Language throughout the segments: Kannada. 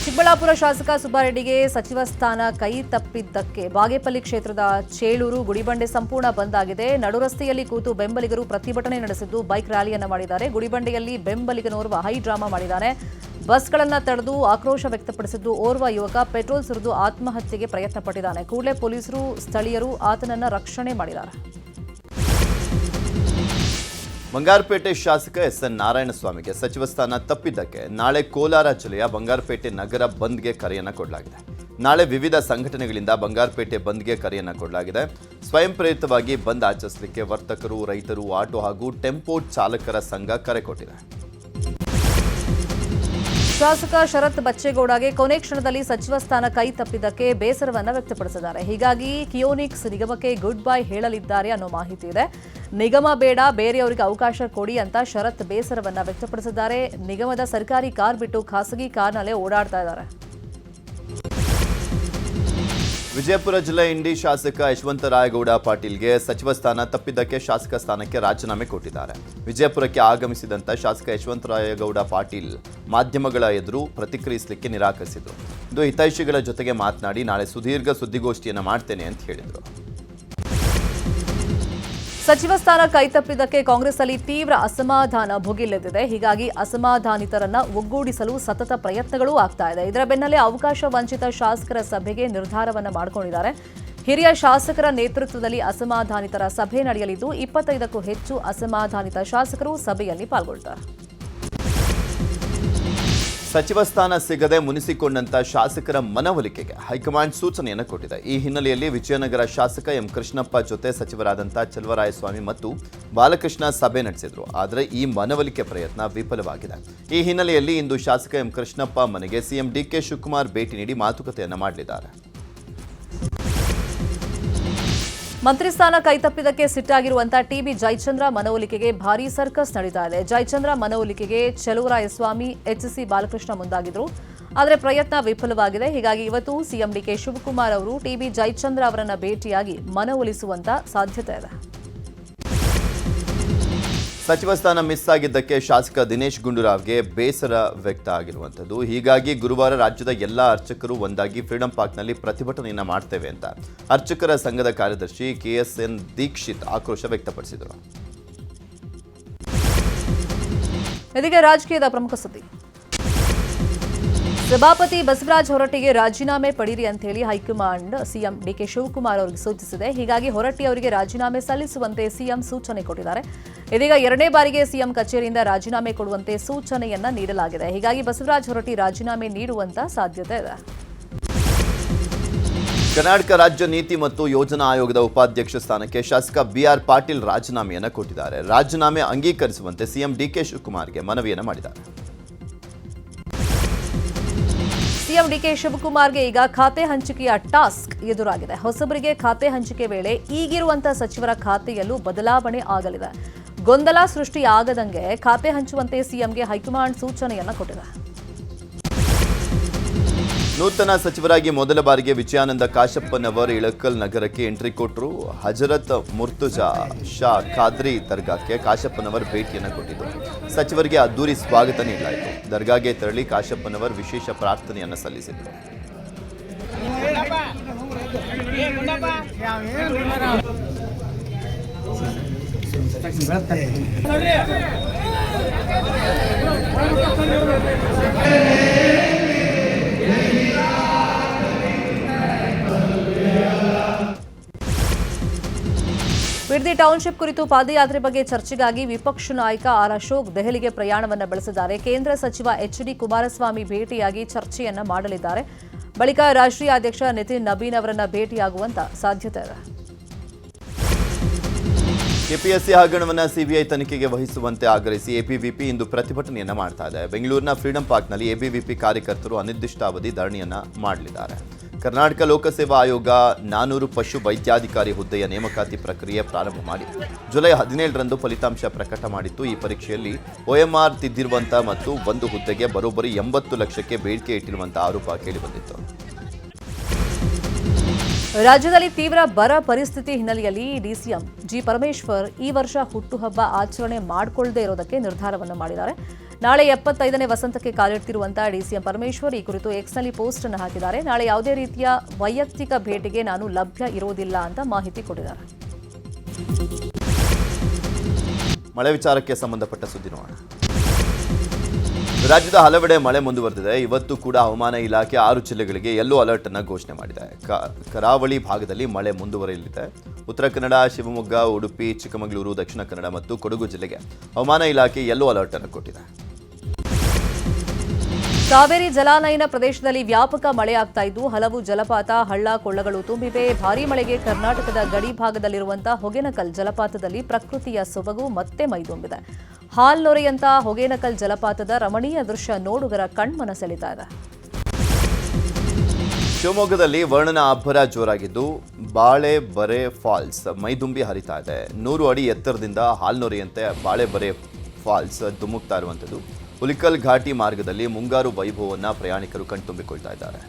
ಚಿಕ್ಕಬಳ್ಳಾಪುರ ಶಾಸಕ ಸುಬ್ಬಾರೆಡ್ಡಿಗೆ ಸಚಿವ ಸ್ಥಾನ ಕೈ ತಪ್ಪಿದ್ದಕ್ಕೆ ಬಾಗೇಪಲ್ಲಿ ಕ್ಷೇತ್ರದ ಚೇಳೂರು ಗುಡಿಬಂಡೆ ಸಂಪೂರ್ಣ ಬಂದ್ ಆಗಿದೆ. ನಡುರಸ್ತೆಯಲ್ಲಿ ಕೂತು ಬೆಂಬಲಿಗರು ಪ್ರತಿಭಟನೆ ನಡೆಸಿದ್ದು ಬೈಕ್ ರ್ಯಾಲಿಯನ್ನ ಮಾಡಿದ್ದಾರೆ. ಗುಡಿಬಂಡೆಯಲ್ಲಿ ಬೆಂಬಲಿಗನೋರ್ವ ಹೈ ಡ್ರಾಮಾ ಮಾಡಿದ್ದಾನೆ. ಬಸ್ಗಳನ್ನು ತಡೆದು ಆಕ್ರೋಶ ವ್ಯಕ್ತಪಡಿಸಿದ್ದು ಓರ್ವ ಯುವಕ ಪೆಟ್ರೋಲ್ ಸುರಿದು ಆತ್ಮಹತ್ಯೆಗೆ ಪ್ರಯತ್ನ ಪಟ್ಟಿದ್ದಾನೆ. ಕೂಡಲೇ ಪೊಲೀಸರು ಸ್ಥಳೀಯರು ಆತನನ್ನ ರಕ್ಷಣೆ ಮಾಡಿದ್ದಾರೆ. ಬಂಗಾರಪೇಟೆ ಶಾಸಕ ಎಸ್ಎನ್ ನಾರಾಯಣಸ್ವಾಮಿಗೆ ಸಚಿವ ಸ್ಥಾನ ತಪ್ಪಿದ್ದಕ್ಕೆ ನಾಳೆ ಕೋಲಾರ ಜಿಲ್ಲೆಯ ಬಂಗಾರಪೇಟೆ ನಗರ ಬಂದ್ಗೆ ಕರೆಯನ್ನು ಕೊಡಲಾಗಿದೆ. ನಾಳೆ ವಿವಿಧ ಸಂಘಟನೆಗಳಿಂದ ಬಂಗಾರಪೇಟೆ ಬಂದ್ಗೆ ಕರೆಯನ್ನು ಕೊಡಲಾಗಿದೆ. ಸ್ವಯಂ ಪ್ರೇರಿತವಾಗಿ ಬಂದ್ ಆಚರಿಸಲಿಕ್ಕೆ ವರ್ತಕರು, ರೈತರು, ಆಟೋ ಹಾಗೂ ಟೆಂಪೋ ಚಾಲಕರ ಸಂಘ ಕರೆ ಕೊಟ್ಟಿದೆ. ಶಾಸಕ ಶರತ್ ಬಚ್ಚೇಗೌಡಗೆ ಕೊನೆ ಕ್ಷಣದಲ್ಲಿ ಸಚಿವ ಸ್ಥಾನ ಕೈ ತಪ್ಪಿದ್ದಕ್ಕೆ ಬೇಸರವನ್ನ ವ್ಯಕ್ತಪಡಿಸಿದ್ದಾರೆ. ಹೀಗಾಗಿ ಕಿಯೋನಿಕ್ಸ್ ನಿಗಮಕ್ಕೆ ಗುಡ್ ಬೈ ಹೇಳಲಿದ್ದಾರೆ ಅನ್ನೋ ಮಾಹಿತಿ ಇದೆ. ನಿಗಮ ಬೇಡ, ಬೇರೆಯವರಿಗೆ ಅವಕಾಶ ಕೊಡಿ ಅಂತ ಶರತ್ ಬೇಸರವನ್ನ ವ್ಯಕ್ತಪಡಿಸಿದ್ದಾರೆ. ನಿಗಮದ ಸರ್ಕಾರಿ ಕಾರ್ ಬಿಟ್ಟು ಖಾಸಗಿ ಕಾರ್ನಲ್ಲೇ ಓಡಾಡ್ತಾ ಇದ್ದಾರೆ. ವಿಜಯಪುರ ಜಿಲ್ಲೆ ಇಂಡಿ ಶಾಸಕ ಯಶವಂತರಾಯಗೌಡ ಪಾಟೀಲ್ಗೆ ಸಚಿವ ಸ್ಥಾನ ತಪ್ಪಿದ್ದಕ್ಕೆ ಶಾಸಕ ಸ್ಥಾನಕ್ಕೆ ರಾಜೀನಾಮೆ ಕೊಟ್ಟಿದ್ದಾರೆ. ವಿಜಯಪುರಕ್ಕೆ ಆಗಮಿಸಿದಂತ ಶಾಸಕ ಯಶವಂತರಾಯಗೌಡ ಪಾಟೀಲ್ ಮಾಧ್ಯಮಗಳ ಎದುರು ಪ್ರತಿಕ್ರಿಯಿಸಲಿಕ್ಕೆ ನಿರಾಕರಿಸಿದರು. ಇದು ಹಿತೈಷಿಗಳ ಜೊತೆಗೆ ಮಾತನಾಡಿ ನಾಳೆ ಸುದೀರ್ಘ ಸುದ್ದಿಗೋಷ್ಠಿಯನ್ನು ಮಾಡ್ತೇನೆ ಅಂತ ಹೇಳಿದರು. ಸಚಿವ ಸ್ಥಾನ ಕೈತಪ್ಪಿದ್ದಕ್ಕೆ ಕಾಂಗ್ರೆಸ್ನಲ್ಲಿ ತೀವ್ರ ಅಸಮಾಧಾನ ಭುಗಿಲೆದ್ದಿದೆ. ಹೀಗಾಗಿ ಅಸಮಾಧಾನಿತರನ್ನ ಒಗ್ಗೂಡಿಸಲು ಸತತ ಪ್ರಯತ್ನಗಳೂ ಆಗ್ತಾ ಇದೆ. ಇದರ ಬೆನ್ನಲ್ಲೇ ಅವಕಾಶ ವಂಚಿತ ಶಾಸಕರ ಸಭೆಗೆ ನಿರ್ಧಾರವನ್ನ ಮಾಡಿಕೊಂಡಿದ್ದಾರೆ. ಹಿರಿಯ ಶಾಸಕರ ನೇತೃತ್ವದಲ್ಲಿ ಅಸಮಾಧಾನಿತರ ಸಭೆ ನಡೆಯಲಿದ್ದು 25ಕ್ಕೂ ಹೆಚ್ಚು ಅಸಮಾಧಾನಿತ ಶಾಸಕರು ಸಭೆಯಲ್ಲಿ ಪಾಲ್ಗೊಳ್ಳುತ್ತಾರೆ. ಸಚಿವ ಸ್ಥಾನ ಸಿಗದೆ ಮುನಿಸಿಕೊಂಡಂತ ಶಾಸಕರ ಮನವೊಲಿಕೆಗೆ ಹೈಕಮಾಂಡ್ ಸೂಚನೆಯನ್ನು ಕೊಟ್ಟಿದೆ. ಈ ಹಿನ್ನೆಲೆಯಲ್ಲಿ ವಿಜಯನಗರ ಶಾಸಕ ಎಂ ಕೃಷ್ಣಪ್ಪ ಜೊತೆ ಸಚಿವರಾದಂಥ ಚೆಲುವರಾಯಸ್ವಾಮಿ ಮತ್ತು ಬಾಲಕೃಷ್ಣ ಸಭೆ ನಡೆಸಿದ್ರು. ಆದರೆ ಈ ಮನವೊಲಿಕೆ ಪ್ರಯತ್ನ ವಿಫಲವಾಗಿದೆ. ಈ ಹಿನ್ನೆಲೆಯಲ್ಲಿ ಇಂದು ಶಾಸಕ ಎಂ ಕೃಷ್ಣಪ್ಪ ಮನೆಗೆ ಸಿಎಂ ಡಿಕೆ ಶಿವಕುಮಾರ್ ಭೇಟಿ ನೀಡಿ ಮಾತುಕತೆಯನ್ನು ಮಾಡಲಿದ್ದಾರೆ. ಮಂತ್ರಿ ಸ್ಥಾನ ಕೈತಪ್ಪಿದ್ದಕ್ಕೆ ಸಿಟ್ಟಾಗಿರುವಂತಹ ಟಿಬಿ ಜಯಚಂದ್ರ ಮನವೊಲಿಕೆಗೆ ಭಾರೀ ಸರ್ಕಸ್ ನಡೀತಾ ಇದೆ. ಜಯಚಂದ್ರ ಮನವೊಲಿಕೆಗೆ ಚೆಲುವರಾಯಸ್ವಾಮಿ, ಎಚ್ಸಿ ಬಾಲಕೃಷ್ಣ ಮುಂದಾಗಿದ್ರು. ಆದರೆ ಪ್ರಯತ್ನ ವಿಫಲವಾಗಿದೆ. ಹೀಗಾಗಿ ಇವತ್ತು ಸಿಎಂ ಡಿಕೆ ಶಿವಕುಮಾರ್ ಅವರು ಟಿಬಿ ಜಯಚಂದ್ರ ಅವರನ್ನ ಭೇಟಿಯಾಗಿ ಮನವೊಲಿಸುವಂತ ಸಾಧ್ಯತೆ ಇದೆ. ಸಚಿವ ಸ್ಥಾನ ಮಿಸ್ ಆಗಿದ್ದಕ್ಕೆ ಶಾಸಕ ದಿನೇಶ್ ಗುಂಡೂರಾವ್ಗೆ ಬೇಸರ ವ್ಯಕ್ತ ಆಗಿರುವಂಥದ್ದು. ಹೀಗಾಗಿ ಗುರುವಾರ ರಾಜ್ಯದ ಎಲ್ಲ ಅರ್ಚಕರು ಒಂದಾಗಿ ಫ್ರೀಡಂ ಪಾರ್ಕ್ನಲ್ಲಿ ಪ್ರತಿಭಟನೆಯನ್ನು ಮಾಡ್ತೇವೆ ಅಂತ ಅರ್ಚಕರ ಸಂಘದ ಕಾರ್ಯದರ್ಶಿ ಕೆಎಸ್ಎನ್ ದೀಕ್ಷಿತ್ ಆಕ್ರೋಶ ವ್ಯಕ್ತಪಡಿಸಿದರು. ಇದೀಗ ರಾಜಕೀಯದ ಪ್ರಮುಖ ಸುದ್ದಿ. ಸಭಾಪತಿ ಬಸವರಾಜ ಹೊರಟ್ಟಿಗೆ ರಾಜೀನಾಮೆ ಪಡೆಯಿರಿ ಅಂತ ಹೇಳಿ ಹೈಕಮಾಂಡ್ ಸಿಎಂ ಡಿಕೆ ಶಿವಕುಮಾರ್ ಅವರಿಗೆ ಸೂಚಿಸಿದೆ. ಹೀಗಾಗಿ ಹೊರಟ್ಟಿ ಅವರಿಗೆ ರಾಜೀನಾಮೆ ಸಲ್ಲಿಸುವಂತೆ ಸಿಎಂ ಸೂಚನೆ ಕೊಟ್ಟಿದ್ದಾರೆ. ಇದೀಗ ಎರಡನೇ ಬಾರಿಗೆ ಸಿಎಂ ಕಚೇರಿಯಿಂದ ರಾಜೀನಾಮೆ ಕೊಡುವಂತೆ ಸೂಚನೆಯನ್ನ ನೀಡಲಾಗಿದೆ. ಹೀಗಾಗಿ ಬಸವರಾಜ ಹೊರಟ್ಟಿ ರಾಜೀನಾಮೆ ನೀಡುವಂತ ಸಾಧ್ಯತೆ ಇದೆ. ಕರ್ನಾಟಕ ರಾಜ್ಯ ನೀತಿ ಮತ್ತು ಯೋಜನಾ ಆಯೋಗದ ಉಪಾಧ್ಯಕ್ಷ ಸ್ಥಾನಕ್ಕೆ ಶಾಸಕ ಬಿಆರ್ ಪಾಟೀಲ್ ರಾಜೀನಾಮೆಯನ್ನು ಕೊಟ್ಟಿದ್ದಾರೆ. ರಾಜೀನಾಮೆ ಅಂಗೀಕರಿಸುವಂತೆ ಸಿಎಂ ಡಿಕೆ ಶಿವಕುಮಾರ್ಗೆ ಮನವಿಯನ್ನು ಮಾಡಿದ್ದಾರೆ. ಸಿಎಂ ಡಿಕೆ ಶಿವಕುಮಾರ್ಗೆ ಈಗ ಖಾತೆ ಹಂಚಿಕೆಯ ಟಾಸ್ಕ್ ಎದುರಾಗಿದೆ. ಹೊಸಬರಿಗೆ ಖಾತೆ ಹಂಚಿಕೆ ವೇಳೆ ಈಗಿರುವಂತಹ ಸಚಿವರ ಖಾತೆಯಲ್ಲೂ ಬದಲಾವಣೆ ಆಗಲಿದೆ. ಗೊಂದಲ ಸೃಷ್ಟಿಯಾಗದಂಗೆ ಖಾತೆ ಹಂಚುವಂತೆ ಸಿಎಂಗೆ ಹೈಕಮಾಂಡ್ ಸೂಚನೆಯನ್ನ ಕೊಟ್ಟಿದೆ. ನೂತನ ಸಚಿವರಾಗಿ ಮೊದಲ ಬಾರಿಗೆ ವಿಜಯಾನಂದ ಕಾಶಪ್ಪನವರ್ ಇಳಕಲ್ ನಗರಕ್ಕೆ ಎಂಟ್ರಿ ಕೊಟ್ಟರು. ಹಜರತ್ ಮುರ್ತುಜಾ ಶಾ ಖಾದ್ರಿ ದರ್ಗಾಕ್ಕೆ ಕಾಶಪ್ಪನವರ್ ಭೇಟಿಯನ್ನು ಕೊಟ್ಟಿದ್ದರು. ಸಚಿವರಿಗೆ ಅದ್ದೂರಿ ಸ್ವಾಗತ ನೀಡಲಾಯಿತು. ದರ್ಗಾಗೆ ತೆರಳಿ ಕಾಶಪ್ಪನವರ್ ವಿಶೇಷ ಪ್ರಾರ್ಥನೆಯನ್ನು ಸಲ್ಲಿಸಿದರು. ಬಿಡದಿ ಟೌನ್ಶಿಪ್ ಕುರಿತು ಪಾದಯಾತ್ರೆ ಬಗ್ಗೆ ಚರ್ಚೆಗಾಗಿ ವಿಪಕ್ಷ ನಾಯಕ ಆರ್ ಅಶೋಕ್ ದೆಹಲಿಗೆ ಪ್ರಯಾಣವನ್ನು ಬೆಳೆಸಿದ್ದಾರೆ. ಕೇಂದ್ರ ಸಚಿವ ಎಚ್ಡಿ ಕುಮಾರಸ್ವಾಮಿ ಭೇಟಿಯಾಗಿ ಚರ್ಚೆಯನ್ನ ಮಾಡಲಿದ್ದಾರೆ. ಬಳಿಕ ರಾಷ್ಟ್ರೀಯ ಅಧ್ಯಕ್ಷ ನಿತಿನ್ ನಬೀನ್ ಅವರನ್ನ ಭೇಟಿಯಾಗುವಂತ ಸಾಧ್ಯತೆ ಇದೆ. ಕೆಪಿಎಸ್ಸಿ ಹಗರಣವನ್ನು ಸಿಬಿಐ ತನಿಖೆಗೆ ವಹಿಸುವಂತೆ ಆಗ್ರಹಿಸಿ ಎಬಿವಿಪಿ ಇಂದು ಪ್ರತಿಭಟನೆಯನ್ನ ಮಾಡ್ತಾ ಇದೆ. ಬೆಂಗಳೂರಿನ ಫ್ರೀಡಂ ಪಾರ್ಕ್ನಲ್ಲಿ ಎಬಿವಿಪಿ ಕಾರ್ಯಕರ್ತರು ಅನಿರ್ದಿಷ್ಟಾವಧಿ ಧರಣಿಯನ್ನ ಮಾಡಲಿದ್ದಾರೆ. ಕರ್ನಾಟಕ ಲೋಕಸೇವಾ ಆಯೋಗ 400 ಪಶು ವೈದ್ಯಾಧಿಕಾರಿ ಹುದ್ದೆಯ ನೇಮಕಾತಿ ಪ್ರಕ್ರಿಯೆ ಪ್ರಾರಂಭ ಮಾಡಿ ಜುಲೈ 17ರಂದು ಫಲಿತಾಂಶ ಪ್ರಕಟ ಮಾಡಿತ್ತು. ಈ ಪರೀಕ್ಷೆಯಲ್ಲಿ OMR ತಿದ್ದಿರುವಂಥ ಮತ್ತು ಒಂದು ಹುದ್ದೆಗೆ ಬರೋಬ್ಬರಿ 80 ಲಕ್ಷಕ್ಕೆ ಬೇಡಿಕೆ ಇಟ್ಟಿರುವಂಥ ಆರೋಪ ಕೇಳಿಬಂದಿತ್ತು. ರಾಜ್ಯದಲ್ಲಿ ತೀವ್ರ ಬರ ಪರಿಸ್ಥಿತಿ ಹಿನ್ನೆಲೆಯಲ್ಲಿ ಡಿಸಿಎಂ ಜಿ ಪರಮೇಶ್ವರ್ ಈ ವರ್ಷ ಹುಟ್ಟುಹಬ್ಬ ಆಚರಣೆ ಮಾಡಿಕೊಳ್ಳದೇ ಇರೋದಕ್ಕೆ ನಿರ್ಧಾರವನ್ನು ಮಾಡಿದ್ದಾರೆ. ನಾಳೆ 75ನೇ ವಸಂತಕ್ಕೆ ಕಾಲಿಡ್ತಿರುವಂತಹ ಡಿಸಿಎಂ ಪರಮೇಶ್ವರ್ ಈ ಕುರಿತು ಎಕ್ಸ್ನಲ್ಲಿ ಪೋಸ್ಟ್ ಅನ್ನು ಹಾಕಿದ್ದಾರೆ. ನಾಳೆ ಯಾವುದೇ ರೀತಿಯ ವೈಯಕ್ತಿಕ ಭೇಟಿಗೆ ನಾನು ಲಭ್ಯ ಇರೋದಿಲ್ಲ ಅಂತ ಮಾಹಿತಿ ಕೊಟ್ಟಿದ್ದಾರೆ. ಮಳೆ ವಿಚಾರಕ್ಕೆ ಸಂಬಂಧಪಟ್ಟ ಸುದ್ದಿ ನೋಡೋಣ. ರಾಜ್ಯದ ಹಲವೆಡೆ ಮಳೆ ಮುಂದುವರೆದಿದೆ. ಇವತ್ತು ಕೂಡ ಹವಾಮಾನ ಇಲಾಖೆ 6 ಜಿಲ್ಲೆಗಳಿಗೆ ಯೆಲ್ಲೋ ಅಲರ್ಟ್ ಅನ್ನು ಘೋಷಣೆ ಮಾಡಿದೆ. ಕರಾವಳಿ ಭಾಗದಲ್ಲಿ ಮಳೆ ಮುಂದುವರಿಯಲಿದೆ. ಉತ್ತರ ಕನ್ನಡ, ಶಿವಮೊಗ್ಗ, ಉಡುಪಿ, ಚಿಕ್ಕಮಗಳೂರು, ದಕ್ಷಿಣ ಕನ್ನಡ ಮತ್ತು ಕೊಡಗು ಜಿಲ್ಲೆಗೆ ಹವಾಮಾನ ಇಲಾಖೆ ಯೆಲ್ಲೋ ಅಲರ್ಟ್ ಅನ್ನು ಕೊಟ್ಟಿದೆ. ಕಾವೇರಿ ಜಲಾನಯನ ಪ್ರದೇಶದಲ್ಲಿ ವ್ಯಾಪಕ ಮಳೆಯಾಗ್ತಾ ಇದ್ದು ಹಲವು ಜಲಪಾತ, ಹಳ್ಳ ಕೊಳ್ಳಗಳು ತುಂಬಿವೆ. ಭಾರೀ ಮಳೆಗೆ ಕರ್ನಾಟಕದ ಗಡಿ ಭಾಗದಲ್ಲಿರುವಂತಹ ಹೊಗೇನಕಲ್ ಜಲಪಾತದಲ್ಲಿ ಪ್ರಕೃತಿಯ ಸೊಬಗು ಮತ್ತೆ ಮೈದುಂಬಿದೆ. ಹಾಲ್ನೊರೆಯಂತ ಹೊಗೇನಕಲ್ ಜಲಪಾತದ ರಮಣೀಯ ದೃಶ್ಯ ನೋಡುಗರ ಕಣ್ಮನ ಸೆಳೀತಾ ಇದೆ. ಶಿವಮೊಗ್ಗದಲ್ಲಿ ವರ್ಣನ ಅಬ್ಬರ ಜೋರಾಗಿದ್ದು ಬಾಳೆ ಬರೆ ಫಾಲ್ಸ್ ಮೈದುಂಬಿ ಹರಿತಾ ಇದೆ. 100 ಅಡಿ ಎತ್ತರದಿಂದ ಹಾಲ್ನೊರೆಯಂತೆ ಬಾಳೆ ಬರೆ ಫಾಲ್ಸ್ ಧುಮುಕ್ತಾ ಇರುವಂಥದ್ದು. ಹುಲಿಕಲ್ ಘಾಟಿ ಮಾರ್ಗದಲ್ಲಿ ಮುಂಗಾರು ವೈಭವವನ್ನು ಪ್ರಯಾಣಿಕರು ಕಣ್ತುಂಬಿಕೊಳ್ತಾ ಇದ್ದಾರೆ.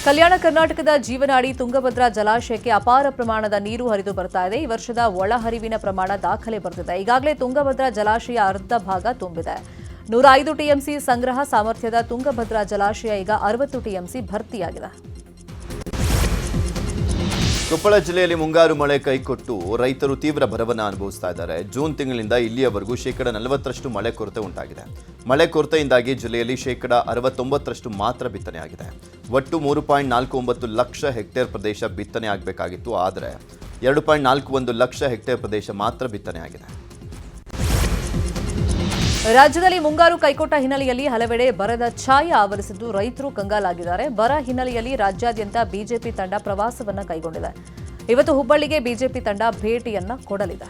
ಕಲ್ಯಾಣ ಕರ್ನಾಟಕದ ಜೀವನಾಡಿ ತುಂಗಭದ್ರಾ ಜಲಾಶಯಕ್ಕೆ ಅಪಾರ ಪ್ರಮಾಣದ ನೀರು ಹರಿದು ಬರ್ತಾ ಇದೆ. ಈ ವರ್ಷದ ಒಳಹರಿವಿನ ಪ್ರಮಾಣ ದಾಖಲೆ ಬರೆದಿದೆ. ಈಗಾಗಲೇ ತುಂಗಭದ್ರಾ ಜಲಾಶಯ ಅರ್ಧ ಭಾಗ ತುಂಬಿದೆ. 105 ಟಿಎಂಸಿ ಸಂಗ್ರಹ ಸಾಮರ್ಥ್ಯದ ತುಂಗಭದ್ರಾ ಜಲಾಶಯ ಈಗ 60 ಟಿಎಂಸಿ ಭರ್ತಿಯಾಗಿದೆ. ಕೊಪ್ಪಳ ಜಿಲ್ಲೆಯಲ್ಲಿ ಮುಂಗಾರು ಮಳೆ ಕೈಕೊಟ್ಟು ರೈತರು ತೀವ್ರ ಬರವನ್ನು ಅನುಭವಿಸ್ತಾ ಇದ್ದಾರೆ. ಜೂನ್ ತಿಂಗಳಿಂದ ಇಲ್ಲಿಯವರೆಗೂ 40% ಮಳೆ ಕೊರತೆ ಉಂಟಾಗಿದೆ. ಮಳೆ ಕೊರತೆಯಿಂದಾಗಿ ಜಿಲ್ಲೆಯಲ್ಲಿ 69% ಮಾತ್ರ ಬಿತ್ತನೆಯಾಗಿದೆ. ಒಟ್ಟು 3.49 ಲಕ್ಷ ಹೆಕ್ಟೇರ್ ಪ್ರದೇಶ ಬಿತ್ತನೆ ಆಗಬೇಕಾಗಿತ್ತು. ಆದರೆ 2.41 ಲಕ್ಷ ಹೆಕ್ಟೇರ್ ಪ್ರದೇಶ ಮಾತ್ರ ಬಿತ್ತನೆಯಾಗಿದೆ. ರಾಜ್ಯದಲ್ಲಿ ಮುಂಗಾರು ಕೈಕೊಟ್ಟ ಹಿನ್ನೆಲೆಯಲ್ಲಿ ಹಲವೆಡೆ ಬರದ ಛಾಯೆ ಆವರಿಸಿದ್ದು ರೈತರು ಕಂಗಾಲಾಗಿದ್ದಾರೆ. ಬರ ಹಿನ್ನೆಲೆಯಲ್ಲಿ ರಾಜ್ಯಾದ್ಯಂತ ಬಿಜೆಪಿ ತಂಡ ಪ್ರವಾಸವನ್ನ ಕೈಗೊಂಡಿದೆ. ಇವತ್ತು ಹುಬ್ಬಳ್ಳಿಗೆ ಬಿಜೆಪಿ ತಂಡ ಭೇಟಿಯನ್ನ ಕೊಡಲಿದೆ.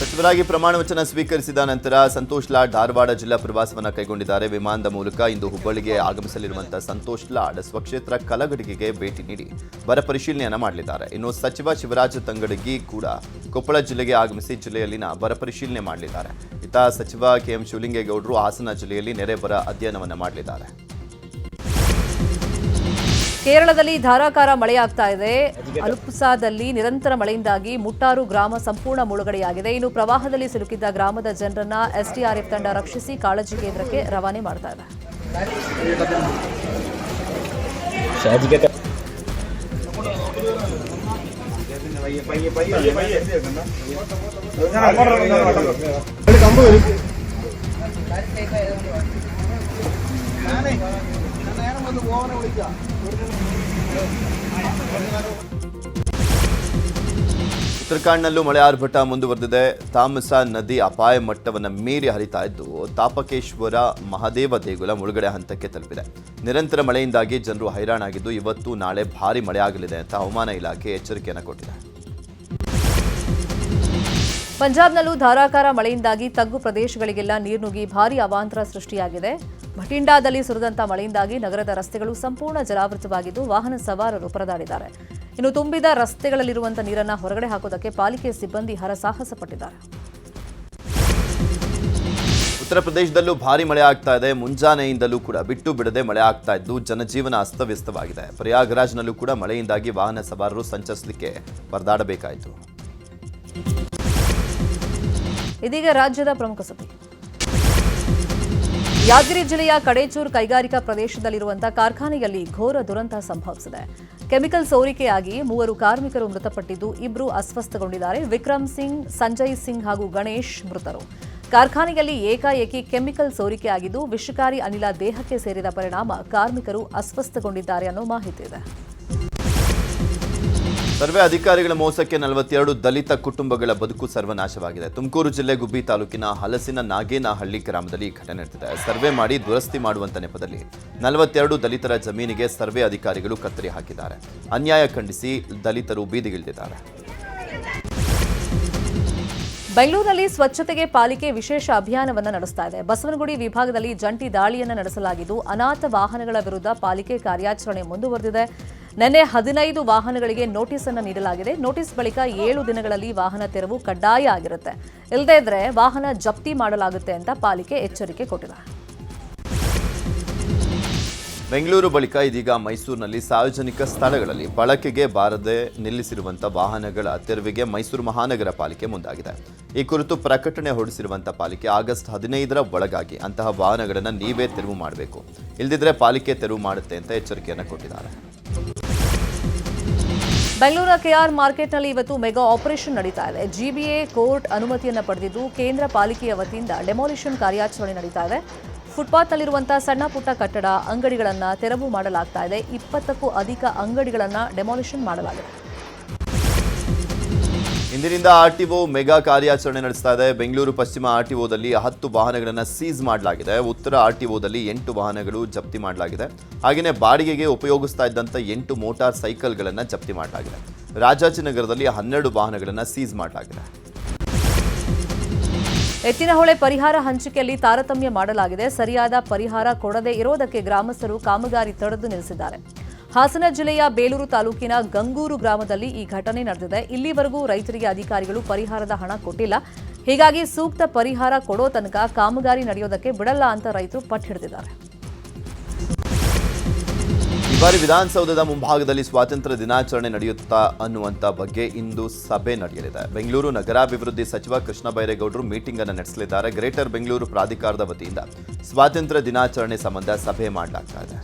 ಸಚಿವರಾಗಿ ಪ್ರಮಾಣ ವಚನ ಸ್ವೀಕರಿಸಿದ ನಂತರ ಸಂತೋಷ್ ಲಾಡ್ ಧಾರವಾಡ ಜಿಲ್ಲಾ ಪ್ರವಾಸವನ್ನು ಕೈಗೊಂಡಿದ್ದಾರೆ. ವಿಮಾನದ ಮೂಲಕ ಇಂದು ಹುಬ್ಬಳ್ಳಿಗೆ ಆಗಮಿಸಲಿರುವಂತಹ ಸಂತೋಷ್ ಲಾಡ್ ಸ್ವಕ್ಷೇತ್ರ ಕಲಘಟಗಿಗೆ ಭೇಟಿ ನೀಡಿ ಬರ ಪರಿಶೀಲನೆಯನ್ನು ಮಾಡಲಿದ್ದಾರೆ. ಇನ್ನು ಸಚಿವ ಶಿವರಾಜ ತಂಗಡಗಿ ಕೂಡ ಕೊಪ್ಪಳ ಜಿಲ್ಲೆಗೆ ಆಗಮಿಸಿ ಜಿಲ್ಲೆಯಲ್ಲಿನ ಬರ ಪರಿಶೀಲನೆ ಮಾಡಲಿದ್ದಾರೆ. ಇತ್ತ ಸಚಿವ ಕೆಎಂ ಶಿವಲಿಂಗೇಗೌಡರು ಹಾಸನ ಜಿಲ್ಲೆಯಲ್ಲಿ ನೆರೆ ಬರ ಅಧ್ಯಯನವನ್ನು ಮಾಡಲಿದ್ದಾರೆ. ಕೇರಳದಲ್ಲಿ ಧಾರಾಕಾರ ಮಳೆಯಾಗ್ತಾ ಇದೆ. ಅಲುಪ್ಸಾದಲ್ಲಿ ನಿರಂತರ ಮಳೆಯಿಂದಾಗಿ ಮುಟ್ಟಾರು ಗ್ರಾಮ ಸಂಪೂರ್ಣ ಮುಳುಗಡೆಯಾಗಿದೆ. ಇನ್ನು ಪ್ರವಾಹದಲ್ಲಿ ಸಿಲುಕಿದ್ದ ಗ್ರಾಮದ ಜನರನ್ನ ಎಸ್ಡಿಆರ್ಎಫ್ ತಂಡ ರಕ್ಷಿಸಿ ಕಾಳಜಿ ಕೇಂದ್ರಕ್ಕೆ ರವಾನೆ ಮಾಡ್ತಾ ಇದೆ. ಉತ್ತರಾಖಂಡ್ನಲ್ಲೂ ಮಳೆ ಆರ್ಭಟ ಮುಂದುವರೆದಿದೆ. ತಾಮಸಾ ನದಿ ಅಪಾಯ ಮಟ್ಟವನ್ನು ಮೀರಿ ಹರಿತಾ ಇದ್ದು ತಾಪಕೇಶ್ವರ ಮಹಾದೇವ ದೇಗುಲ ಮುಳುಗಡೆ ಹಂತಕ್ಕೆ ತಲುಪಿದೆ. ನಿರಂತರ ಮಳೆಯಿಂದಾಗಿ ಜನರು ಹೈರಾಣಾಗಿದ್ದು ಇವತ್ತು ನಾಳೆ ಭಾರೀ ಮಳೆಯಾಗಲಿದೆ ಅಂತ ಹವಾಮಾನ ಇಲಾಖೆ ಎಚ್ಚರಿಕೆಯನ್ನು ಕೊಟ್ಟಿದೆ. ಪಂಜಾಬ್ನಲ್ಲೂ ಧಾರಾಕಾರ ಮಳೆಯಿಂದಾಗಿ ತಗ್ಗು ಪ್ರದೇಶಗಳಿಗೆಲ್ಲ ನೀರು ನುಗ್ಗಿ ಭಾರೀ ಅವಾಂತರ ಸೃಷ್ಟಿಯಾಗಿದೆ. ಭಟಿಂಡಾದಲ್ಲಿ ಸುರಿದಂತಹ ಮಳೆಯಿಂದಾಗಿ ನಗರದ ರಸ್ತೆಗಳು ಸಂಪೂರ್ಣ ಜಲಾವೃತವಾಗಿದ್ದು ವಾಹನ ಸವಾರರು ಪರದಾಡಿದ್ದಾರೆ. ಇನ್ನು ತುಂಬಿದ ರಸ್ತೆಗಳಲ್ಲಿರುವಂತಹ ನೀರನ್ನು ಹೊರಗಡೆ ಹಾಕೋದಕ್ಕೆ ಪಾಲಿಕೆ ಸಿಬ್ಬಂದಿ ಹರಸಾಹಸ ಪಟ್ಟಿದ್ದಾರೆ. ಉತ್ತರ ಪ್ರದೇಶದಲ್ಲೂ ಭಾರೀ ಮಳೆ ಆಗ್ತಾ ಇದೆ. ಮುಂಜಾನೆಯಿಂದಲೂ ಕೂಡ ಬಿಟ್ಟು ಬಿಡದೆ ಮಳೆ ಆಗ್ತಾ ಇದ್ದು ಜನಜೀವನ ಅಸ್ತವ್ಯಸ್ತವಾಗಿದೆ. ಪ್ರಯಾಗ್ರಾಜ್ನಲ್ಲೂ ಕೂಡ ಮಳೆಯಿಂದಾಗಿ ವಾಹನ ಸವಾರರು ಸಂಚರಿಸಲಿಕ್ಕೆ ಪರದಾಡಬೇಕಾಯಿತು. ಇದೀಗ ರಾಜ್ಯದ ಪ್ರಮುಖ ಸುದ್ದಿ. ಯಾದಗಿರಿ ಜಿಲ್ಲೆಯ ಕಡೇಚೂರು ಕೈಗಾರಿಕಾ ಪ್ರದೇಶದಲ್ಲಿರುವಂತಹ ಕಾರ್ಖಾನೆಯಲ್ಲಿ ಘೋರ ದುರಂತ ಸಂಭವಿಸಿದೆ. ಕೆಮಿಕಲ್ ಸೋರಿಕೆಯಾಗಿ 3 ಕಾರ್ಮಿಕರು ಮೃತಪಟ್ಟಿದ್ದು 2 ಅಸ್ವಸ್ಥಗೊಂಡಿದ್ದಾರೆ. ವಿಕ್ರಮ್ ಸಿಂಗ್, ಸಂಜಯ್ ಸಿಂಗ್ ಹಾಗೂ ಗಣೇಶ್ ಮೃತರು. ಕಾರ್ಖಾನೆಯಲ್ಲಿ ಏಕಾಏಕಿ ಕೆಮಿಕಲ್ ಸೋರಿಕೆಯಾಗಿದ್ದು ವಿಷಕಾರಿ ಅನಿಲ ದೇಹಕ್ಕೆ ಸೇರಿದ ಪರಿಣಾಮ ಕಾರ್ಮಿಕರು ಅಸ್ವಸ್ಥಗೊಂಡಿದ್ದಾರೆ ಅನ್ನೋ ಮಾಹಿತಿ ಇದೆ. ಸರ್ವೆ ಅಧಿಕಾರಿಗಳ ಮೋಸಕ್ಕೆ 42 ದಲಿತ ಕುಟುಂಬಗಳ ಬದುಕು ಸರ್ವನಾಶವಾಗಿದೆ. ತುಮಕೂರು ಜಿಲ್ಲೆ ಗುಬ್ಬಿ ತಾಲೂಕಿನ ಹಲಸಿನ ನಾಗೇನಹಳ್ಳಿ ಗ್ರಾಮದಲ್ಲಿ ಈ ಘಟನೆ ನಡೆದಿದೆ. ಸರ್ವೆ ಮಾಡಿ ದುರಸ್ತಿ ಮಾಡುವಂತ ನೆಪದಲ್ಲಿ 42 ದಲಿತರ ಜಮೀನಿಗೆ ಸರ್ವೆ ಅಧಿಕಾರಿಗಳು ಕತ್ತರಿ ಹಾಕಿದ್ದಾರೆ. ಅನ್ಯಾಯ ಖಂಡಿಸಿ ದಲಿತರು ಬೀದಿಗಿಳಿದಿದ್ದಾರೆ. ಬೆಂಗಳೂರಿನಲ್ಲಿ ಸ್ವಚ್ಛತೆಗೆ ಪಾಲಿಕೆ ವಿಶೇಷ ಅಭಿಯಾನವನ್ನು ನಡೆಸ್ತಾ ಇದೆ. ಬಸವನಗುಡಿ ವಿಭಾಗದಲ್ಲಿ ಜಂಟಿ ದಾಳಿಯನ್ನು ನಡೆಸಲಾಗಿದ್ದು ಅನಾಥ ವಾಹನಗಳ ವಿರುದ್ಧ ಪಾಲಿಕೆ ಕಾರ್ಯಾಚರಣೆ ಮುಂದುವರೆದಿದೆ. ನಿನ್ನೆ 15 ವಾಹನಗಳಿಗೆ ನೋಟಿಸ್ ಅನ್ನು ನೀಡಲಾಗಿದೆ. ನೋಟಿಸ್ ಬಳಿಕ 7 ದಿನಗಳಲ್ಲಿ ವಾಹನ ತೆರವು ಕಡ್ಡಾಯ ಆಗಿರುತ್ತೆ. ಇಲ್ಲದೇ ಇದ್ರೆ ವಾಹನ ಜಪ್ತಿ ಮಾಡಲಾಗುತ್ತೆ ಅಂತ ಪಾಲಿಕೆ ಎಚ್ಚರಿಕೆ ಕೊಟ್ಟಿದೆ. ಬೆಂಗಳೂರು ಬಳಿಕ ಇದೀಗ ಮೈಸೂರಿನಲ್ಲಿ ಸಾರ್ವಜನಿಕ ಸ್ಥಳಗಳಲ್ಲಿ ಬಳಕೆಗೆ ಬಾರದೆ ನಿಲ್ಲಿಸಿರುವಂಥ ವಾಹನಗಳ ತೆರವಿಗೆ ಮೈಸೂರು ಮಹಾನಗರ ಪಾಲಿಕೆ ಮುಂದಾಗಿದೆ. ಈ ಕುರಿತು ಪ್ರಕಟಣೆ ಹೊರಡಿಸಿರುವಂಥ ಪಾಲಿಕೆ ಆಗಸ್ಟ್ 15ರ ಒಳಗಾಗಿ ಅಂತಹ ವಾಹನಗಳನ್ನು ನೀವೇ ತೆರವು ಮಾಡಬೇಕು, ಇಲ್ಲದಿದ್ದರೆ ಪಾಲಿಕೆ ತೆರವು ಮಾಡುತ್ತೆ ಅಂತ ಎಚ್ಚರಿಕೆಯನ್ನು ಕೊಟ್ಟಿದ್ದಾರೆ. ಬೆಂಗಳೂರಿನ ಕೆಆರ್ ಮಾರ್ಕೆಟ್ನಲ್ಲಿ ಇವತ್ತು ಮೆಗಾ ಆಪರೇಷನ್ ನಡೀತಾ ಇದೆ. ಜಿಬಿಎ ಕೋರ್ಟ್ ಅನುಮತಿಯನ್ನು ಪಡೆದಿದ್ದು ಕೇಂದ್ರ ಪಾಲಿಕೆಯ ವತಿಯಿಂದ ಡೆಮಾಲಿಷನ್ ಕಾರ್ಯಾಚರಣೆ ನಡೀತಾ ಇದೆ. ಫುಟ್ಪಾತ್ನಲ್ಲಿರುವಂತಹ ಸಣ್ಣ ಪುಟ್ಟ ಕಟ್ಟಡ ಅಂಗಡಿಗಳನ್ನು ತೆರವು ಮಾಡಲಾಗ್ತಾ ಇದೆ. 20ಕ್ಕೂ ಅಧಿಕ ಅಂಗಡಿಗಳನ್ನು ಡೆಮಾಲಿಷನ್ ಮಾಡಲಾಗಿದೆ. ಇಂದಿನಿಂದ ಆರ್ಟಿಒ ಮೆಗಾ ಕಾರ್ಯಾಚರಣೆ ನಡೆಸ್ತಾ ಇದೆ. ಬೆಂಗಳೂರು ಪಶ್ಚಿಮ ಆರ್ಟಿಒದಲ್ಲಿ 10 ವಾಹನಗಳನ್ನು ಸೀಸ್ ಮಾಡಲಾಗಿದೆ. ಉತ್ತರ ಆರ್ಟಿಒದಲ್ಲಿ 8 ವಾಹನಗಳು ಜಪ್ತಿ ಮಾಡಲಾಗಿದೆ. ಹಾಗೆಯೇ ಬಾಡಿಗೆಗೆ ಉಪಯೋಗಿಸ್ತಾ ಇದ್ದಂಥ 8 ಮೋಟಾರ್ ಸೈಕಲ್ಗಳನ್ನು ಜಪ್ತಿ ಮಾಡಲಾಗಿದೆ. ರಾಜಾಜಿನಗರದಲ್ಲಿ 12 ವಾಹನಗಳನ್ನು ಸೀಸ್ ಮಾಡಲಾಗಿದೆ. ಎತ್ತಿನಹೊಳೆ ಪರಿಹಾರ ಹಂಚಿಕೆಯಲ್ಲಿ ತಾರತಮ್ಯ ಮಾಡಲಾಗಿದೆ. ಸರಿಯಾದ ಪರಿಹಾರ ಕೊಡದೇ ಇರೋದಕ್ಕೆ ಗ್ರಾಮಸ್ಥರು ಕಾಮಗಾರಿ ತಡೆದು ನಿಲ್ಲಿಸಿದ್ದಾರೆ. ಹಾಸನ ಜಿಲ್ಲೆಯ ಬೇಲೂರು ತಾಲೂಕಿನ ಗಂಗೂರು ಗ್ರಾಮದಲ್ಲಿ ಈ ಘಟನೆ ನಡೆದಿದೆ. ಇಲ್ಲಿವರೆಗೂ ರೈತರಿಗೆ ಅಧಿಕಾರಿಗಳು ಪರಿಹಾರದ ಹಣ ಕೊಟ್ಟಿಲ್ಲ. ಹೀಗಾಗಿ ಸೂಕ್ತ ಪರಿಹಾರ ಕೊಡೋ ತನಕ ಕಾಮಗಾರಿ ನಡೆಯೋದಕ್ಕೆ ಬಿಡಲ್ಲ ಅಂತ ರೈತರು ಪಟ್ಟು ಹಿಡಿದಿದ್ದಾರೆ. ಈ ಬಾರಿ ವಿಧಾನಸೌಧದ ಮುಂಭಾಗದಲ್ಲಿ ಸ್ವಾತಂತ್ರ್ಯ ದಿನಾಚರಣೆ ನಡೆಯುತ್ತಾ ಅನ್ನುವಂಥ ಬಗ್ಗೆ ಇಂದು ಸಭೆ ನಡೆಯಲಿದೆ. ಬೆಂಗಳೂರು ನಗರಾಭಿವೃದ್ಧಿ ಸಚಿವ ಕೃಷ್ಣ ಬೈರೇಗೌಡರು ಮೀಟಿಂಗ್ ಅನ್ನು ನಡೆಸಲಿದ್ದಾರೆ. ಗ್ರೇಟರ್ ಬೆಂಗಳೂರು ಪ್ರಾಧಿಕಾರದ ವತಿಯಿಂದ ಸ್ವಾತಂತ್ರ್ಯ ದಿನಾಚರಣೆ ಸಂಬಂಧ ಸಭೆ ಮಾಡಲಾಗ್ತಾ ಇದೆ.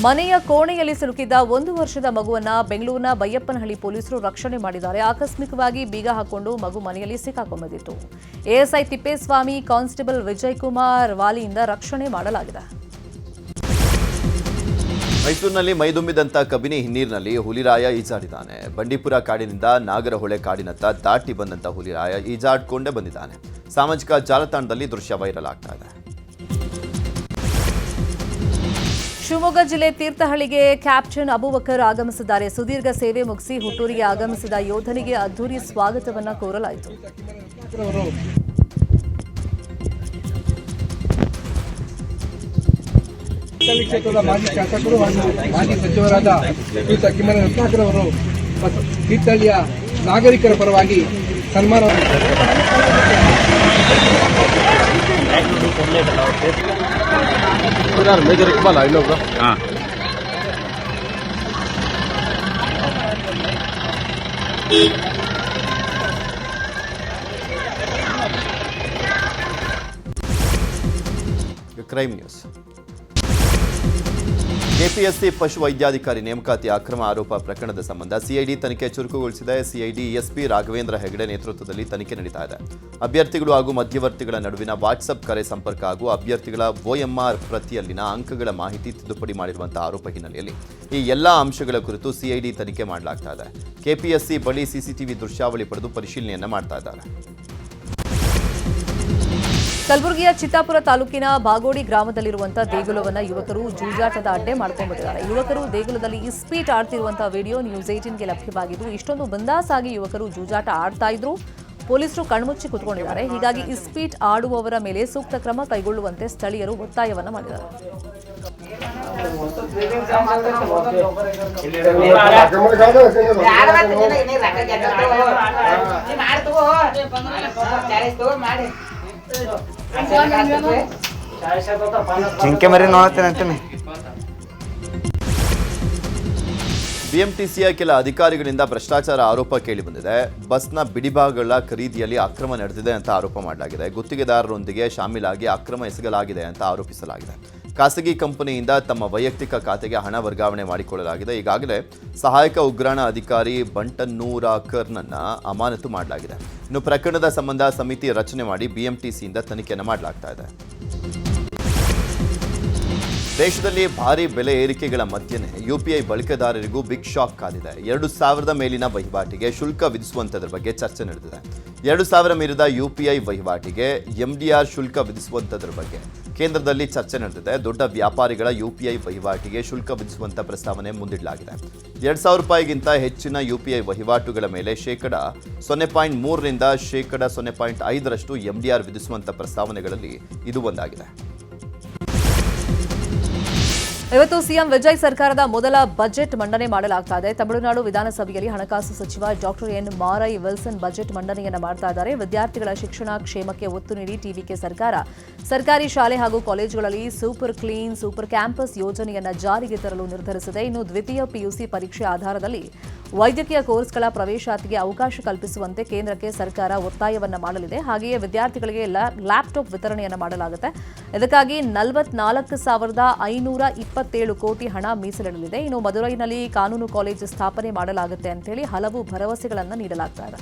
ಮನೆಯ ಕೋಣೆಯಲ್ಲಿ ಸಿಲುಕಿದ್ದ 1 ವರ್ಷದ ಮಗುವನ್ನ ಬೆಂಗಳೂರಿನ ಬೈಯಪ್ಪನಹಳ್ಳಿ ಪೊಲೀಸರು ರಕ್ಷಣೆ ಮಾಡಿದ್ದಾರೆ. ಆಕಸ್ಮಿಕವಾಗಿ ಬೀಗ ಹಾಕೊಂಡು ಮಗು ಮನೆಯಲ್ಲಿ ಸಿಕ್ಕಾಕೊಂಡ್ಬಿಟ್ಟಿತ್ತು. ಎಎಸ್ಐ ತಿಪ್ಪೇಸ್ವಾಮಿ, ಕಾನ್ಸ್ಟೇಬಲ್ ವಿಜಯ್ ಕುಮಾರ್ ವಾಲಿಯಿಂದ ರಕ್ಷಣೆ ಮಾಡಲಾಗಿದೆ. ಮೈಸೂರಿನಲ್ಲಿ ಮೈದುಂಬಿದಂಥ ಕಬಿನಿ ಹಿನ್ನೀರಿನಲ್ಲಿ ಹುಲಿರಾಯ ಈಜಾಡಿದ್ದಾನೆ. ಬಂಡೀಪುರ ಕಾಡಿನಿಂದ ನಾಗರಹೊಳೆ ಕಾಡಿನತ್ತ ದಾಟಿ ಬಂದಂಥ ಹುಲಿರಾಯ ಈಜಾಡ್ಕೊಂಡೇ ಬಂದಿದ್ದಾನೆ. ಸಾಮಾಜಿಕ ಜಾಲತಾಣದಲ್ಲಿ ದೃಶ್ಯ ವೈರಲ್ ಆಗ್ತಾ ಇದೆ. ಶಿವಮೊಗ್ಗ ಜಿಲ್ಲೆ ತೀರ್ಥಹಳ್ಳಿಗೆ ಕ್ಯಾಪ್ಟನ್ ಅಬೂಬಕರ್ ಆಗಮಿಸಿದ್ದಾರೆ. ಸುದೀರ್ಘ ಸೇವೆ ಮುಗಿಸಿ ಹುಟ್ಟೂರಿಗೆ ಆಗಮಿಸಿದ ಯೋಧನಿಗೆ ಅದ್ದೂರಿ ಸ್ವಾಗತವನ್ನ ಕೋರಲಾಯಿತು. ಕ್ಷೇತ್ರದ ಮಾಜಿ ಶಾಸಕರು ಹಾಗೂ ಮಾಜಿ ಸಚಿವರಾದ ಶ್ರೀಯುತ ಕಿಮ್ಮನೆ ರತ್ನಾಕರ್ ಅವರು ತೀರ್ಥಹಳ್ಳಿಯ ನಾಗರಿಕರ ಪರವಾಗಿ ಸನ್ಮಾನ ಮೇಜರ್ ಇಕ್ಬಾಲ್ ಇನ್ನೊಬ್ರು ಕ್ರೈಮ್ ನ್ಯೂಸ್. ಕೆಪಿಎಸ್ಸಿ ಪಶು ವೈದ್ಯಾಧಿಕಾರಿ ನೇಮಕಾತಿ ಅಕ್ರಮ ಆರೋಪ ಪ್ರಕರಣದ ಸಂಬಂಧ ಸಿಐಡಿ ತನಿಖೆ ಚುರುಕುಗೊಳಿಸಿದೆ. ಸಿಐಡಿ ಎಸ್ಪಿ ರಾಘವೇಂದ್ರ ಹೆಗಡೆ ನೇತೃತ್ವದಲ್ಲಿ ತನಿಖೆ ನಡೀತಾ ಇದೆ. ಅಭ್ಯರ್ಥಿಗಳು ಹಾಗೂ ಮಧ್ಯವರ್ತಿಗಳ ನಡುವಿನ ವಾಟ್ಸಪ್ ಕರೆ ಸಂಪರ್ಕ ಹಾಗೂ ಅಭ್ಯರ್ಥಿಗಳ OMR ಪ್ರತಿಯಲ್ಲಿನ ಅಂಕಗಳ ಮಾಹಿತಿ ತಿದ್ದುಪಡಿ ಮಾಡಿರುವಂತಹ ಆರೋಪ ಹಿನ್ನೆಲೆಯಲ್ಲಿ ಈ ಎಲ್ಲಾ ಅಂಶಗಳ ಕುರಿತು ಸಿಐಡಿ ತನಿಖೆ ಮಾಡಲಾಗ್ತಾ ಇದೆ. ಕೆಪಿಎಸ್ಸಿ ಬಳಿ ಸಿಸಿಟಿವಿ ದೃಶ್ಯಾವಳಿ ಪಡೆದು ಪರಿಶೀಲನೆಯನ್ನ ಮಾಡ್ತಾ ಇದ್ದಾರೆ. ಕಲಬುರಗಿಯ ಚಿತ್ತಾಪುರ ತಾಲೂಕಿನ ಬಾಗೋಡಿ ಗ್ರಾಮದಲ್ಲಿರುವಂತಹ ದೇಗುಲವನ್ನು ಯುವಕರು ಜೂಜಾಟದ ಅಡ್ಡೆ ಮಾಡ್ಕೊಂಡ್ಬಿಟ್ಟಿದ್ದಾರೆ. ಯುವಕರು ದೇಗುಲದಲ್ಲಿ ಇಸ್ಪೀಟ್ ಆಡ್ತಿರುವಂತಹ ವಿಡಿಯೋ ನ್ಯೂಸ್ 18ಗೆ ಲಭ್ಯವಾಗಿದ್ದು, ಇಷ್ಟೊಂದು ಬಂದಾಸಾಗಿ ಯುವಕರು ಜೂಜಾಟ ಆಡ್ತಾ ಇದ್ರು. ಪೊಲೀಸರು ಕಣ್ಮುಚ್ಚಿ ಕುತ್ಕೊಂಡಿದ್ದಾರೆ. ಹೀಗಾಗಿ ಇಸ್ಪೀಟ್ ಆಡುವವರ ಮೇಲೆ ಸೂಕ್ತ ಕ್ರಮ ಕೈಗೊಳ್ಳುವಂತೆ ಸ್ಥಳೀಯರು ಒತ್ತಾಯವನ್ನ ಮಾಡಿದ್ದಾರೆ. ಜಿಂಕೆ ಮರಿ ನೋಡ್ತೇನೆ. ಬಿಎಂಟಿಸಿಯ ಕೆಲ ಅಧಿಕಾರಿಗಳಿಂದ ಭ್ರಷ್ಟಾಚಾರ ಆರೋಪ ಕೇಳಿಬಂದಿದೆ. ಬಸ್ನ ಬಿಡಿಭಾಗಗಳ ಖರೀದಿಯಲ್ಲಿ ಅಕ್ರಮ ನಡೆದಿದೆ ಅಂತ ಆರೋಪ ಮಾಡಲಾಗಿದೆ. ಗುತ್ತಿಗೆದಾರರೊಂದಿಗೆ ಶಾಮೀಲಾಗಿ ಅಕ್ರಮ ಎಸಗಲಾಗಿದೆ ಅಂತ ಆರೋಪಿಸಲಾಗಿದೆ. ಖಾಸಗಿ ಕಂಪನಿಯಿಂದ ತಮ್ಮ ವೈಯಕ್ತಿಕ ಖಾತೆಗೆ ಹಣ ವರ್ಗಾವಣೆ ಮಾಡಿಕೊಳ್ಳಲಾಗಿದೆ. ಈಗಾಗಲೇ ಸಹಾಯಕ ಉಗ್ರಾಣ ಅಧಿಕಾರಿ ಬಂಟನ್ನೂರಾಕರ್ನನ್ನ ಅಮಾನತು ಮಾಡಲಾಗಿದೆ. ಇನ್ನು ಪ್ರಕರಣದ ಸಂಬಂಧ ಸಮಿತಿ ರಚನೆ ಮಾಡಿ ಬಿಎಂಟಿಸಿಯಿಂದ ತನಿಖೆಯನ್ನು ಮಾಡಲಾಗ್ತಾ ಇದೆ. ದೇಶದಲ್ಲಿ ಭಾರಿ ಬೆಲೆ ಏರಿಕೆಗಳ ಮಧ್ಯೆ ಯುಪಿಐ ಬಳಕೆದಾರರಿಗೂ ಬಿಗ್ ಶಾಕ್ ಕಾದಿದೆ. 2,000 ಮೇಲಿನ ವಹಿವಾಟಿಗೆ ಶುಲ್ಕ ವಿಧಿಸುವಂಥದ್ರ ಬಗ್ಗೆ ಚರ್ಚೆ ನಡೆದಿದೆ. 2,000 ಮೀರಿದ ಯುಪಿಐ ವಹಿವಾಟಿಗೆ MDR ಶುಲ್ಕ ವಿಧಿಸುವಂಥದ್ರ ಬಗ್ಗೆ ಕೇಂದ್ರದಲ್ಲಿ ಚರ್ಚೆ ನಡೆದಿದೆ. ದೊಡ್ಡ ವ್ಯಾಪಾರಿಗಳ ಯುಪಿಐ ವಹಿವಾಟಿಗೆ ಶುಲ್ಕ ವಿಧಿಸುವಂತ ಪ್ರಸ್ತಾವನೆ ಮುಂದಿಡಲಾಗಿದೆ. ₹2,000ಗಿಂತ ಹೆಚ್ಚಿನ ಯುಪಿಐ ವಹಿವಾಟುಗಳ ಮೇಲೆ %0.3ರಿಂದ %0.5ರಷ್ಟು ಎಂಡಿಆರ್ ವಿಧಿಸುವಂತ ಪ್ರಸ್ತಾವನೆಗಳಲ್ಲಿ ಇದು ಒಂದಾಗಿದೆ. ಇವತ್ತು ಸಿಎಂ ವಿಜಯ್ ಸರ್ಕಾರದ ಮೊದಲ ಬಜೆಟ್ ಮಂಡನೆ ಮಾಡಲಾಗ್ತಾ ಇದೆ. ತಮಿಳುನಾಡು ವಿಧಾನಸಭೆಯಲ್ಲಿ ಹಣಕಾಸು ಸಚಿವ ಡಾಕ್ಟರ್ ಎನ್ ಮಾರೈ ವಿಲ್ಸನ್ ಬಜೆಟ್ ಮಂಡನೆಯನ್ನ ಮಾಡ್ತಾ ಇದ್ದಾರೆ. ವಿದ್ಯಾರ್ಥಿಗಳ ಶಿಕ್ಷಣ ಕ್ಷೇಮಕ್ಕೆ ಒತ್ತು ನೀಡಿ ಟಿವಿಕೆ ಸರ್ಕಾರ ಸರ್ಕಾರಿ ಶಾಲೆ ಹಾಗೂ ಕಾಲೇಜುಗಳಲ್ಲಿ ಸೂಪರ್ ಕ್ಲೀನ್ ಸೂಪರ್ ಕ್ಯಾಂಪಸ್ ಯೋಜನೆಯನ್ನ ಜಾರಿಗೆ ತರಲು ನಿರ್ಧರಿಸಿದೆ. ಇನ್ನು ದ್ವಿತೀಯ ಪಿಯುಸಿ ಪರೀಕ್ಷೆ ಆಧಾರದಲ್ಲಿ ವೈದ್ಯಕೀಯ ಕೋರ್ಸ್ಗಳ ಪ್ರವೇಶಾತಿಗೆ ಅವಕಾಶ ಕಲ್ಪಿಸುವಂತೆ ಕೇಂದ್ರಕ್ಕೆ ಸರ್ಕಾರ ಒತ್ತಾಯವನ್ನ ಮಾಡಲಿದೆ. ಹಾಗೆಯೇ ವಿದ್ಯಾರ್ಥಿಗಳಿಗೆ ಲ್ಯಾಪ್ಟಾಪ್ ವಿತರಣೆಯನ್ನ ಮಾಡಲಾಗುತ್ತೆ. ಇದಕ್ಕಾಗಿ 44,527 ಕೋಟಿ ಹಣ ಮೀಸಲಿಡಲಿದೆ. ಇನ್ನು ಮದುರೈನಲ್ಲಿ ಕಾನೂನು ಕಾಲೇಜು ಸ್ಥಾಪನೆ ಮಾಡಲಾಗುತ್ತೆ ಅಂತ ಹೇಳಿ ಹಲವು ಭರವಸೆಗಳನ್ನು ನೀಡಲಾಗ್ತಾ ಇದೆ.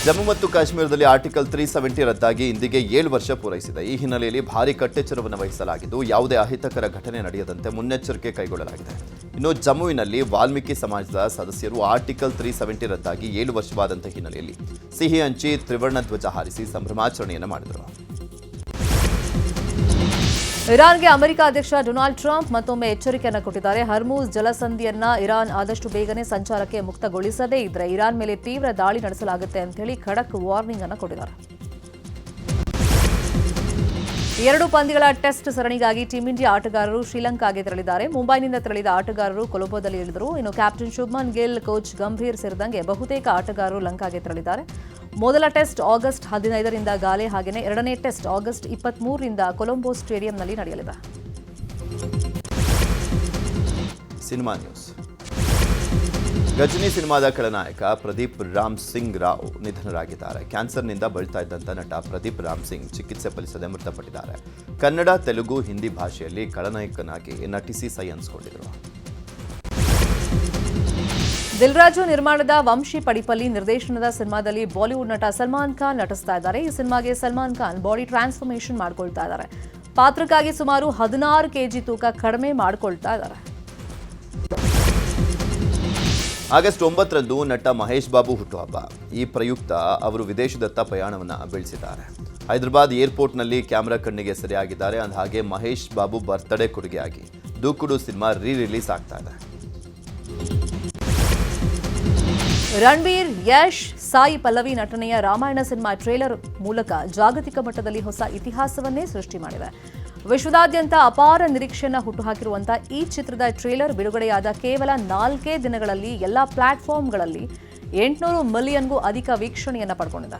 ಜಮ್ಮು ಮತ್ತು ಕಾಶ್ಮೀರದಲ್ಲಿ ಆರ್ಟಿಕಲ್ 370 ರದ್ದಾಗಿ ಇಂದಿಗೆ 7 ವರ್ಷ ಪೂರೈಸಿದೆ. ಈ ಹಿನ್ನೆಲೆಯಲ್ಲಿ ಭಾರೀ ಕಟ್ಟೆಚ್ಚರವನ್ನು ವಹಿಸಲಾಗಿದ್ದು ಯಾವುದೇ ಅಹಿತಕರ ಘಟನೆ ನಡೆಯದಂತೆ ಮುನ್ನೆಚ್ಚರಿಕೆ ಕೈಗೊಳ್ಳಲಾಗಿದೆ. ಇನ್ನು ಜಮ್ಮುವಿನಲ್ಲಿ ವಾಲ್ಮೀಕಿ ಸಮಾಜದ ಸದಸ್ಯರು ಆರ್ಟಿಕಲ್ 370 ರದ್ದಾಗಿ 7 ವರ್ಷವಾದಂಥ ಹಿನ್ನೆಲೆಯಲ್ಲಿ ಸಿಹಿ ಹಂಚಿ ತ್ರಿವರ್ಣ ಧ್ವಜ ಹಾರಿಸಿ ಸಂಭ್ರಮಾಚರಣೆಯನ್ನು ಮಾಡಿದರು. ಇರಾನ್ಗೆ ಅಮೆರಿಕ ಅಧ್ಯಕ್ಷ ಡೊನಾಲ್ಡ್ ಟ್ರಂಪ್ ಮತ್ತೊಮ್ಮೆ ಎಚ್ಚರಿಕೆಯನ್ನು ಕೊಟ್ಟಿದ್ದಾರೆ. ಹರ್ಮೂಜ್ ಜಲಸಂಧಿಯನ್ನ ಇರಾನ್ ಆದಷ್ಟು ಬೇಗನೆ ಸಂಚಾರಕ್ಕೆ ಮುಕ್ತಗೊಳಿಸದೇ ಇದ್ರೆ ಇರಾನ್ ಮೇಲೆ ತೀವ್ರ ದಾಳಿ ನಡೆಸಲಾಗುತ್ತೆ ಅಂತ ಹೇಳಿ ಖಡಕ್ ವಾರ್ನಿಂಗ್ ಅನ್ನು ಕೊಟ್ಟಿದ್ದಾರೆ. 2 ಪಂದ್ಯಗಳ ಟೆಸ್ಟ್ ಸರಣಿಗಾಗಿ ಟೀಂ ಇಂಡಿಯಾ ಆಟಗಾರರು ಶ್ರೀಲಂಕಾಗೆ ತೆರಳಿದ್ದಾರೆ. ಮುಂಬೈನಿಂದ ತೆರಳಿದ ಆಟಗಾರರು ಕೊಲಂಬೋದಲ್ಲಿ ಇಳಿದರು. ಇನ್ನು ಕ್ಯಾಪ್ಟನ್ ಶುಭ್ಮನ್ ಗಿಲ್, ಕೋಚ್ ಗಂಭೀರ್ ಸೇರಿದಂತೆ ಬಹುತೇಕ ಆಟಗಾರರು ಲಂಕಾಗೆ ತೆರಳಿದ್ದಾರೆ. ಮೊದಲ ಟೆಸ್ಟ್ ಆಗಸ್ಟ್ 15ರಿಂದ ಗಾಲೆ, ಹಾಗೆಯೇ ಎರಡನೇ ಟೆಸ್ಟ್ ಆಗಸ್ಟ್ 23ರಿಂದ ಕೊಲಂಬೋ ಸ್ಟೇಡಿಯಂನಲ್ಲಿ ನಡೆಯಲಿದೆ. Cinema news. ಗಜನಿ ಸಿನಿಮಾದ ಖಳನಾಯಕ ಪ್ರದೀಪ್ ರಾಮ್ ಸಿಂಗ್ ರಾವ್ ನಿಧನರಾಗಿದ್ದಾರೆ. ಕ್ಯಾನ್ಸರ್ನಿಂದ ಬಳಲ್ತಾ ಇದ್ದಂಥ ನಟ ಪ್ರದೀಪ್ ರಾಮ್ ಸಿಂಗ್ ಚಿಕಿತ್ಸೆ ಫಲಿಸದೆ ಮೃತಪಟ್ಟಿದ್ದಾರೆ. ಕನ್ನಡ, ತೆಲುಗು, ಹಿಂದಿ ಭಾಷೆಯಲ್ಲಿ ಖಳನಾಯಕನಾಗಿ ನಟಿಸಿ ಸೈ ಅನ್ಸ್ಕೊಂಡಿದ್ರು. ದಿಲ್ರಾಜು ನಿರ್ಮಾಣದ ವಂಶಿ ಪಡಿಪಲ್ಲಿ ನಿರ್ದೇಶನದ ಸಿನಿಮಾದಲ್ಲಿ ಬಾಲಿವುಡ್ ನಟ ಸಲ್ಮಾನ್ ಖಾನ್ ನಟಿಸ್ತಾ ಇದ್ದಾರೆ. ಈ ಸಿನಿಮಾಗೆ ಸಲ್ಮಾನ್ ಖಾನ್ ಬಾಡಿ ಟ್ರಾನ್ಸ್ಫಾರ್ಮೇಷನ್ ಮಾಡ್ಕೊಳ್ತಾ ಇದ್ದಾರೆ. ಪಾತ್ರಕ್ಕಾಗಿ ಸುಮಾರು 16 ಕೆಜಿ ತೂಕ ಕಡಿಮೆ ಮಾಡ್ಕೊಳ್ತಾ ಇದ್ದಾರೆ. ಆಗಸ್ಟ್ 9ರಂದು ನಟ ಮಹೇಶ್ ಬಾಬು ಹುಟ್ಟುಹಬ್ಬ. ಈ ಪ್ರಯುಕ್ತ ಅವರು ವಿದೇಶದತ್ತ ಪಯಣವನ್ನು ಬೆಳೆಸಿದ್ದಾರೆ. ಹೈದರಾಬಾದ್ ಏರ್ಪೋರ್ಟ್ನಲ್ಲಿ ಕ್ಯಾಮೆರಾ ಕಣ್ಣಿಗೆ ಸೆರೆಯಾಗಿದ್ದಾರೆ. ಹಾಗೆ ಮಹೇಶ್ ಬಾಬು ಬರ್ತ್ಡೇ ಕೊಡುಗೆಯಾಗಿ ದೂಕುಡು ಸಿನಿಮಾ ರಿಲೀಸ್ ಆಗ್ತಾ ಇದೆ. ರಣಬೀರ್, ಯಶ್, ಸಾಯಿ ಪಲ್ಲವಿ ನಟನೆಯ ರಾಮಾಯಣ ಸಿನಿಮಾ ಟ್ರೇಲರ್ ಮೂಲಕ ಜಾಗತಿಕ ಮಟ್ಟದಲ್ಲಿ ಹೊಸ ಇತಿಹಾಸವನ್ನೇ ಸೃಷ್ಟಿ ಮಾಡಿದೆ. ವಿಶ್ವದಾದ್ಯಂತ ಅಪಾರ ನಿರೀಕ್ಷೆಯನ್ನು ಹುಟ್ಟುಹಾಕಿರುವಂತಹ ಈ ಚಿತ್ರದ ಟ್ರೇಲರ್ ಬಿಡುಗಡೆಯಾದ ಕೇವಲ 4 ದಿನಗಳಲ್ಲಿ ಎಲ್ಲಾ ಪ್ಲಾಟ್ಫಾರ್ಮ್ಗಳಲ್ಲಿ 800 ಮಿಲಿಯನ್ಗೂ ಅಧಿಕ ವೀಕ್ಷಣೆಯನ್ನು ಪಡ್ಕೊಂಡಿದೆ.